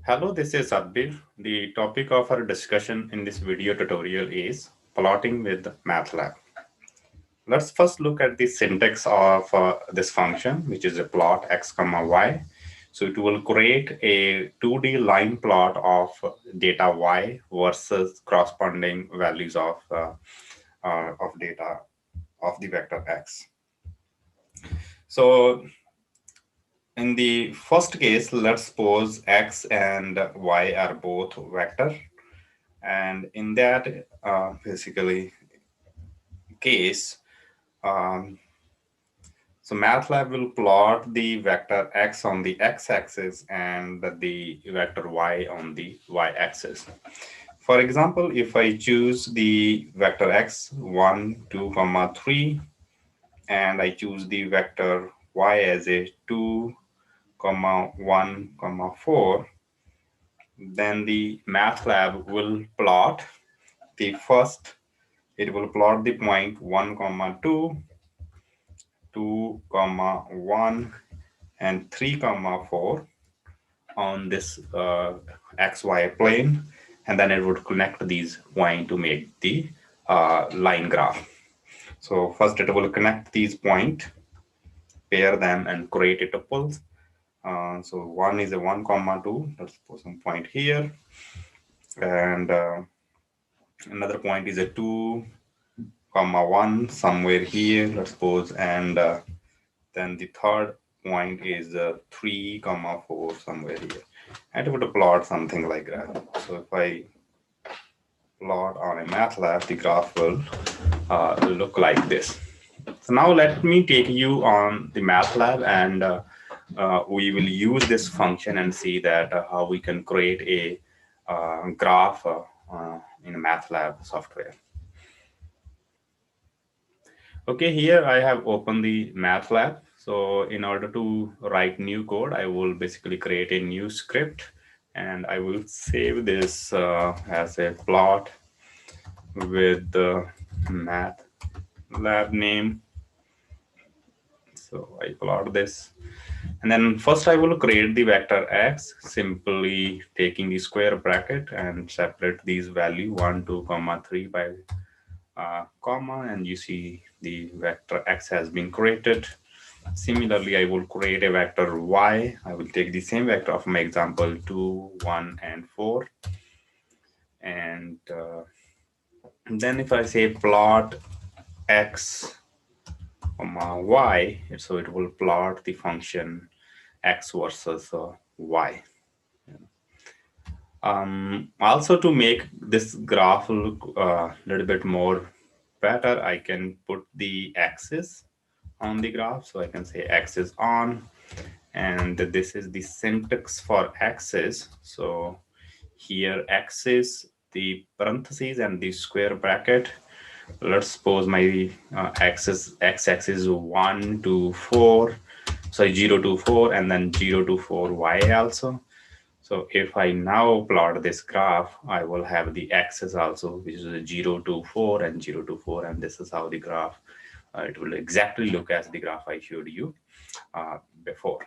Hello, this is Adbir. The topic of our discussion in this video tutorial is plotting with MATLAB. Let's first look at the syntax of this function, which is a plot x comma y. So it will create a 2D line plot of data y versus corresponding values of data of the vector x. So in the first case, let's suppose x and y are both vector. And in that basically case, um, so MATLAB will plot the vector x on the x-axis and the vector y on the y-axis. For example, if I choose the vector x 1, 2, 3, and I choose the vector y as a 2, 1, 4, then the MATLAB will plot the first, it will plot the point 1, 2, 2, 1, and 3, 4 on this XY plane. And then it would connect these points to make the line graph. So first it will connect these points, pair them, and create a tuples. So one is a 1, 2. Let's put some point here. And another point is a 2, 1 somewhere here, let's suppose. And then the third point is 3, 4 somewhere here. And it would plot something like that. So if I plot on a MATLAB, the graph will look like this. So now let me take you on the MATLAB, and we will use this function and see that how we can create a graph in MATLAB software. Okay, here I have opened the MATLAB. So in order to write new code, I will basically create a new script, and I will save this as a plot with the MATLAB name. So I plot this. And then first I will create the vector x, simply taking the square bracket and separate these value 1, 2, 3 by comma, and you see the vector x has been created. Similarly, I will create a vector y. I will take the same vector of my example 2, 1, and 4. And then if I say plot x, y, so it will plot the function x versus y. Also, to make this graph look a little bit more better, I can put the axis on the graph. So I can say axis on, and this is the syntax for axis. So here axis, the parentheses and the square bracket. Let's suppose my x-axis is 1 to 4, sorry, 0 to 4, and then 0 to 4 y also. So if I now plot this graph, I will have the axis also, which is 0 to 4 and 0 to 4, and this is how the graph, it will exactly look as the graph I showed you before.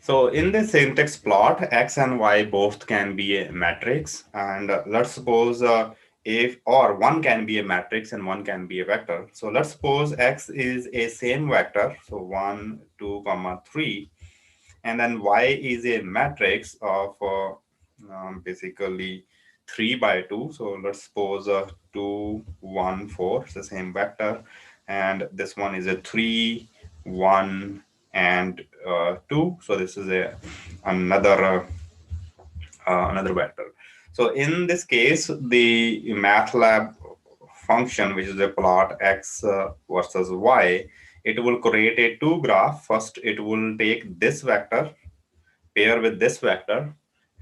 So in the syntax plot, x and y both can be a matrix, and let's suppose if, or one can be a matrix and one can be a vector. So let's suppose x is a same vector, so 1, 2, 3, and then y is a matrix of basically 3 by 2. So let's suppose 2, 1, 4, it's the same vector, and this one is a 3, 1, and 2. So this is another vector. So in this case, the MATLAB function, which is a plot x versus y, it will create a two graph. First, it will take this vector, pair with this vector,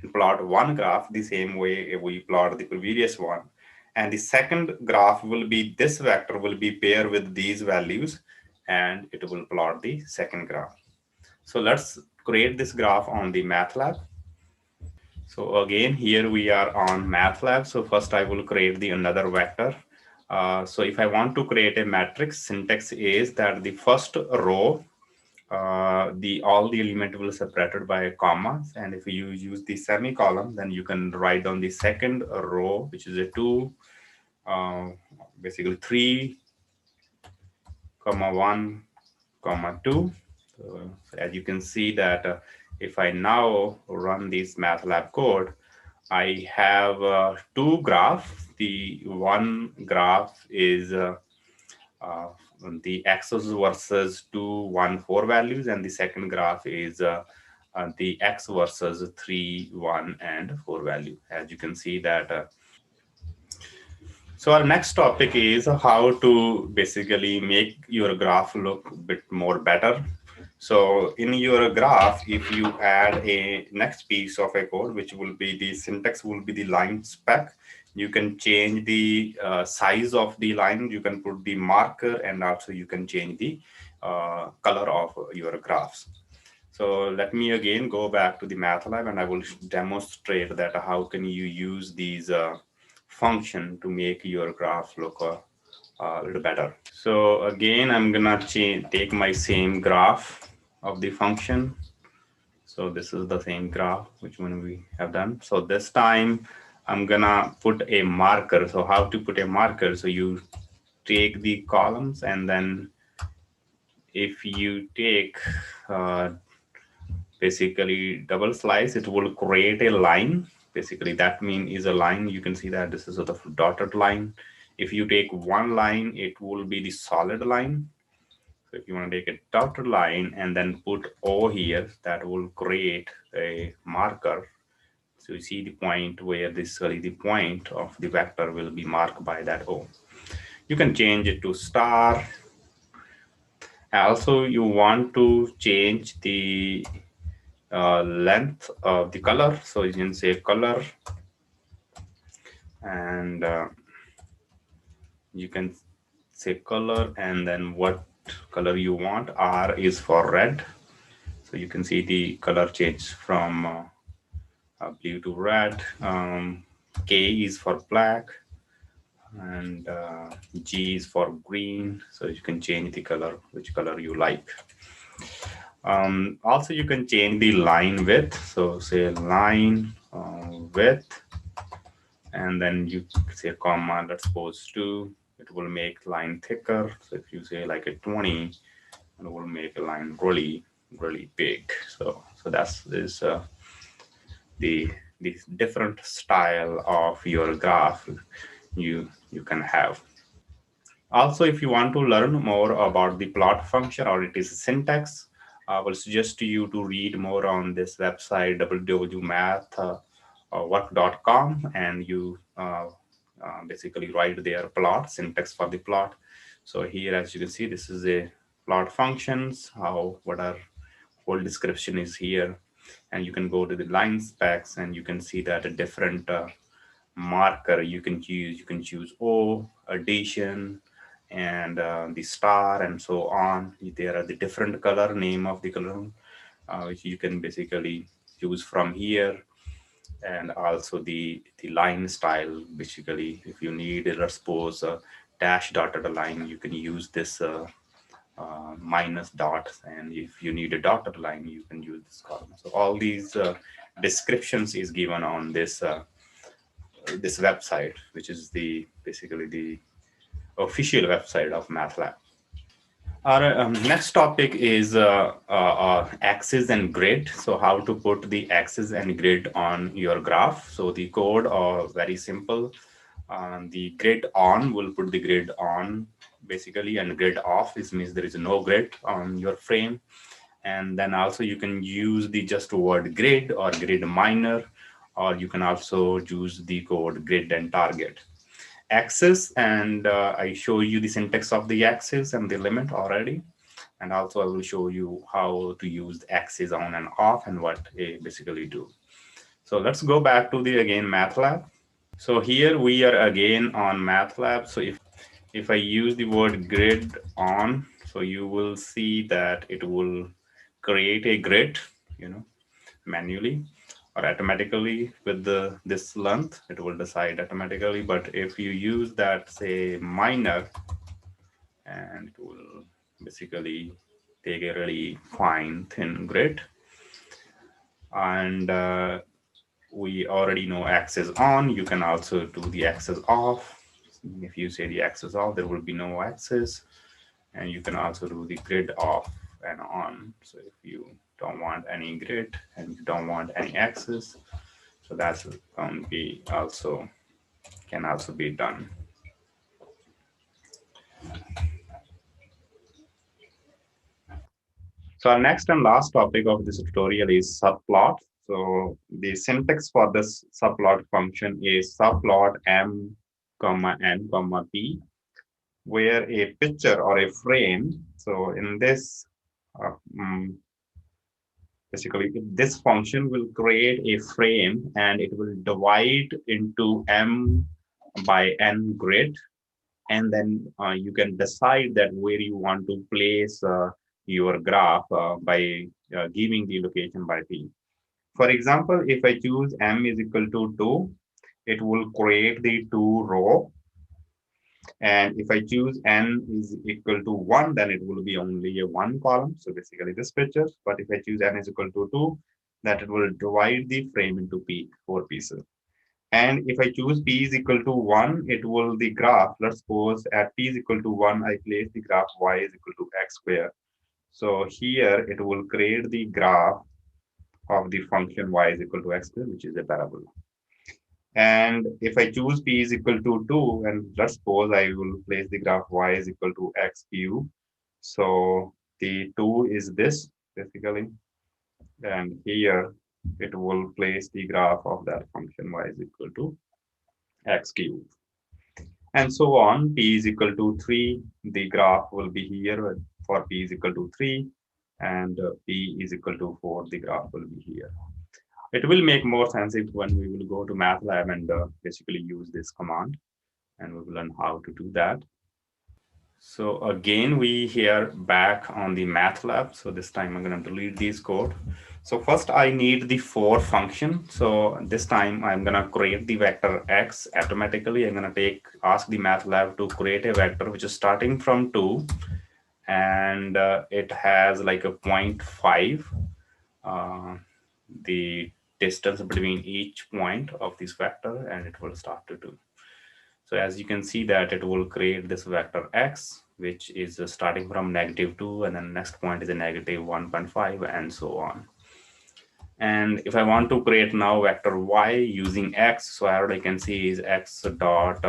and plot one graph the same way we plot the previous one. And the second graph will be, this vector will be paired with these values, and it will plot the second graph. So let's create this graph on the MATLAB. So again, here we are on MATLAB. So first I will create the another vector. So if I want to create a matrix, syntax is that the first row the all the element will separated by commas, and if you use the semicolon, then you can write down the second row, which is a 2, uh, basically 3, comma 1, comma 2. So as you can see that if I now run this MATLAB code, I have two graphs. The one graph is uh, the x versus 2, 1, 4 values, and the second graph is the x versus 3, 1, and 4 value. As you can see that. So our next topic is how to basically make your graph look a bit more better. So in your graph, if you add a next piece of a code, which will be the syntax will be the line spec, you can change the size of the line, you can put the marker, and also you can change the color of your graphs. So let me again go back to the MATLAB, and I will demonstrate that how can you use these function to make your graph look a little better. So again, I'm gonna take my same graph of the function. So this is the same graph which one we have done. So this time I'm gonna put a marker. So how to put a marker? So you take the columns, and then if you take uh, basically double slice, it will create a line. Basically that mean is a line. You can see that this is sort of dotted line. If you take one line, it will be the solid line. So if you want to take a dotted line and then put O here, that will create a marker. So you see the point where this the point of the vector will be marked by that O. You can change it to star. Also, you want to change the length of the color. So you can say color, and you can say color, and then what color you want. R is for red. So you can see the color change from blue to red. K is for black, and G is for green. So you can change the color, which color you like. Also, you can change the line width. So say line width, and then you say comma, let's suppose 2. It will make line thicker. So if you say like a 20, it will make a line really, really big. So that's this the different style of your graph you can have. Also, if you want to learn more about the plot function or it is syntax, I will suggest you to read more on this website www.mathwork.com, and you basically write their plot syntax for the plot. So here, as you can see, this is a plot functions. How what our whole description is here, and you can go to the line specs, and you can see that a different marker you can choose. You can choose O, addition, and the star, and so on. There are the different color, name of the color, which you can basically choose from here, and also the line style. Basically, if you need, let's suppose, a dash dotted line, you can use this minus dots, and if you need a dotted line, you can use this column. So all these descriptions is given on this website, which is the basically the official website of MATLAB. Our next topic is axis and grid. So how to put the axis and grid on your graph. So the code are very simple. The grid on will put the grid on basically, and grid off is means there is no grid on your frame. And then also you can use the just word grid or grid minor, or you can also use the code grid and target. Axis, and I show you the syntax of the axis and the limit already. And also I will show you how to use the axis on and off and what they basically do. So let's go back to the again MATLAB. So here we are again on MATLAB. So if I use the word grid on, so you will see that it will create a grid, manually or automatically with this length. It will decide automatically. But if you use that, say, minor, and it will basically take a really fine thin grid, and we already know X is on. You can also do the X is off. If you say the X is off, there will be no X's, and you can also do the grid off and on. So if you don't want any grid and you don't want any X's, so that's going to be also can also be done. So our next and last topic of this tutorial is subplot. So the syntax for this subplot function is subplot m comma n comma p, where a picture or a frame. So in this, uh, mm, basically this function will create a frame and it will divide into m by n grid, and then you can decide that where you want to place your graph by giving the location by p. For example, if I choose m is equal to 2, it will create the 2 row. And if I choose n is equal to 1, then it will be only a 1 column. So basically this picture. But if I choose n is equal to 2, that it will divide the frame into 4 pieces. And if I choose p is equal to 1, it will the graph. Let's suppose at p is equal to 1, I place the graph y is equal to x square. So here it will create the graph of the function y is equal to x square, which is a parabola. And if I choose p is equal to 2, and let's suppose I will place the graph y is equal to x cube. So the 2 is this basically, and here it will place the graph of that function y is equal to x cube. And so on. P is equal to 3, the graph will be here for p is equal to 3, and p is equal to 4, the graph will be here. It will make more sense if when we will go to MATLAB and basically use this command, and we will learn how to do that. So again, we here back on the MATLAB. So this time I'm going to delete these code. So first I need the for function. So this time I'm going to create the vector x automatically. I'm going to ask the MATLAB to create a vector which is starting from 2, and it has like a 0.5. The distance between each point of this vector, and it will start to 2. So as you can see that it will create this vector x, which is starting from -2, and then next point is a -1.5, and so on. And if I want to create now vector y using x, so what I can see is x dot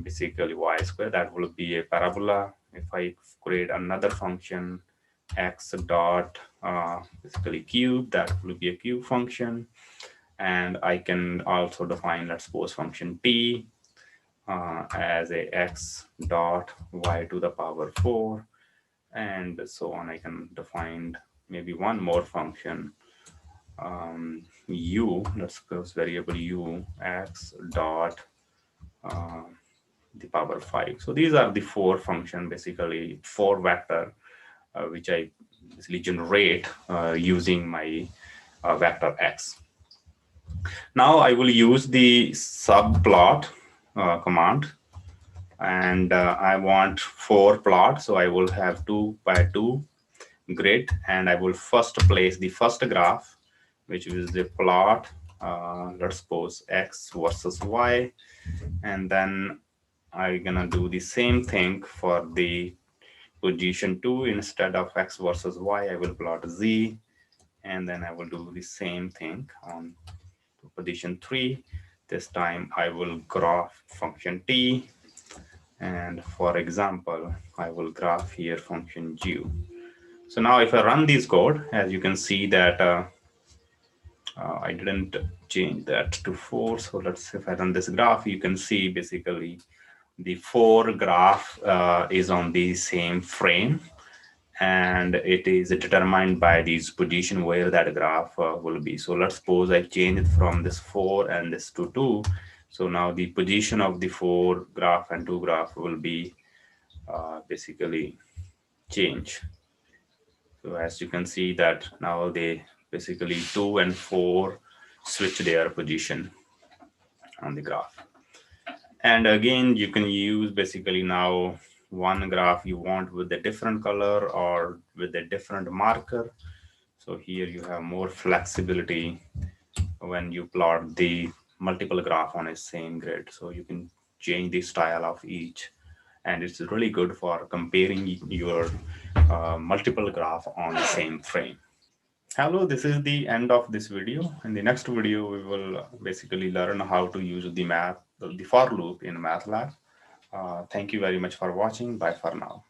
basically y square, that will be a parabola. If I create another function x dot basically cube, that will be a cube function. And I can also define, let's suppose, function t as a x dot y to the power 4, and so on. I can define maybe one more function, u, let's suppose variable u, x dot the power 5. So these are the 4 function, basically 4 vector, which I basically generate using my vector x. Now I will use the subplot command, and I want 4 plot. So I will have 2 by 2 grid, and I will first place the first graph, which is the plot, let's suppose x versus y, and then I'm gonna do the same thing for the position 2. Instead of x versus y, I will plot z, and then I will do the same thing on position 3. This time I will graph function t, and for example, I will graph here function u. So now if I run this code, as you can see that I didn't change that to 4. So if I run this graph, you can see basically the 4 graph is on the same frame, and it is determined by this position where that graph will be. So let's suppose I change it from this 4 and this to 2. So now the position of the 4 graph and 2 graph will be basically change. So as you can see that now they basically 2 and 4 switch their position on the graph. And again, you can use basically now one graph you want with a different color or with a different marker. So here you have more flexibility when you plot the multiple graph on a same grid. So you can change the style of each, and it's really good for comparing your multiple graph on the same frame. Hello, this is the end of this video. In the next video, we will basically learn how to use the for loop in MATLAB. Thank you very much for watching. Bye for now.